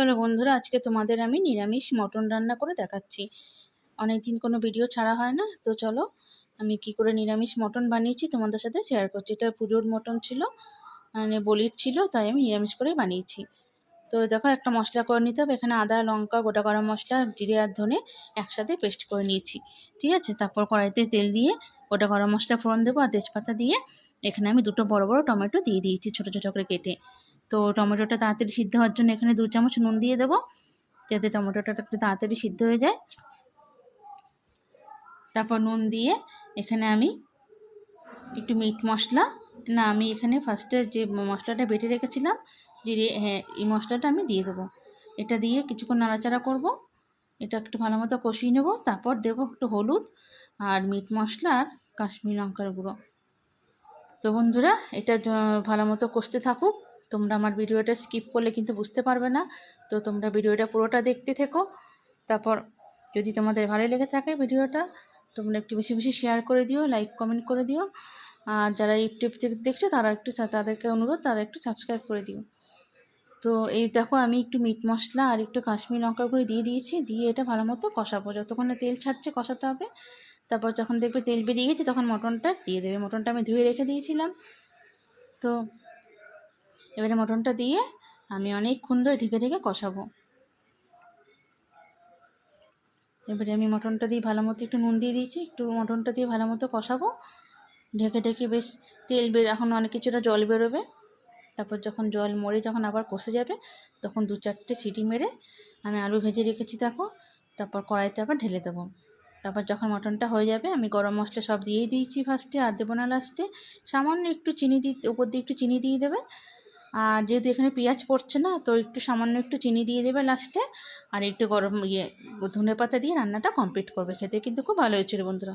চলো বন্ধুরা, আজকে তোমাদের আমি নিরামিষ মটন রান্না করে দেখাচ্ছি। অনেকদিন কোনো ভিডিও ছাড়া হয় না, তো চলো আমি কি করে নিরামিষ মটন বানিয়েছি তোমাদের সাথে শেয়ার করছি। এটা পুজোর মটন ছিল, মানে বলির ছিল, তাই আমি নিরামিষ করেই বানিয়েছি। তো দেখো, একটা মশলা করে নিতে হবে। এখানে আদা, লঙ্কা, গোটা গরম মশলা, জিরে আর ধনে একসাথে পেস্ট করে নিয়েছি। ঠিক আছে, তারপর কড়াইতে তেল দিয়ে গোটা গরম মশলা ফোড়ন দেবো আর তেজপাতা দিয়ে এখানে আমি দুটো বড় বড় টমেটো দিয়ে দিয়েছি ছোটো ছোটো করে কেটে। তো টমেটোটা তাড়াতাড়ি সিদ্ধ হওয়ার জন্য এখানে 2 চামচ নুন দিয়ে দেবো, যাতে টমেটোটা একটু তাড়াতাড়ি সিদ্ধ হয়ে যায়। তারপর নুন দিয়ে এখানে আমি একটু মিট মশলা, না আমি এখানে ফার্স্টে যে মশলাটা বেটে রেখেছিলাম জিরে, হ্যাঁ এই মশলাটা আমি দিয়ে দেবো। এটা দিয়ে কিছুক্ষণ নাড়াচাড়া করব, এটা একটু ভালো মতো কষিয়ে নেব। তারপর দেবো একটু হলুদ আর মিট মশলা আর কাশ্মীরি লঙ্কার গুঁড়ো। তো বন্ধুরা, এটা ভালো মতো কষতে থাকুক। তোমরা আমার ভিডিওটা স্কিপ করলে কিন্তু বুঝতে পারবে না, তো তোমরা ভিডিওটা পুরোটা দেখতে থেকো। তারপর যদি তোমাদের ভালো লেগে থাকে ভিডিওটা, তোমরা একটু বেশি বেশি শেয়ার করে দিও, লাইক কমেন্ট করে দিও। আর যারা ইউটিউব থেকে দেখছো তাদেরকে অনুরোধ, তারা একটু সাবস্ক্রাইব করে দিও। তো এই দেখো, আমি একটু মিট মশলা আর একটু কাশ্মীরি লঙ্কার গুঁড়ো দিয়ে দিয়েছি, দিয়ে এটা ভালো মতো কষাবো, যতক্ষণে তেল ছাড়ছে কষাতে হবে। তারপর যখন দেখবে তেল বেরিয়ে গেছে তখন মটনটা দিয়ে দেবে। মটনটা আমি ধুয়ে রেখে দিয়েছিলাম। তো এবারে মটনটা দিয়ে আমি অনেকক্ষণ ধরে ঢেকে ঢেকে কষাবো। এবারে আমি মটনটা দিয়ে ভালো মতো একটু নুন দিয়ে দিয়েছি, একটু মটনটা দিয়ে ভালো মতো কষাবো ঢেকে ঢেকে। বেশ তেল এখন অনেক কিছুটা জল বেরোবে। তারপর যখন জল মরে যখন আবার কষে যাবে, তখন 2-4টে সিটি মেরে আমি আলু ভেজে রেখেছি দেখো, তারপর কড়াইতে আবার ঢেলে দেবো। তারপর যখন মটনটা হয়ে যাবে, আমি গরম মশলা সব দিয়েই দিয়েছি ফার্স্টে, আর দেবো না লাস্টে। সামান্য একটু চিনি উপর দিয়ে একটু চিনি দিয়ে দেবে। আর যেহেতু এখানে পেঁয়াজ পড়ছে না, তো একটু সামান্য একটু চিনি দিয়ে দেবে লাস্টে। আর একটু গরম ধনেপাতা দিয়ে রান্নাটা কমপ্লিট করবে। খেতে কিন্তু খুব ভালো হয়েছিল বন্ধুরা।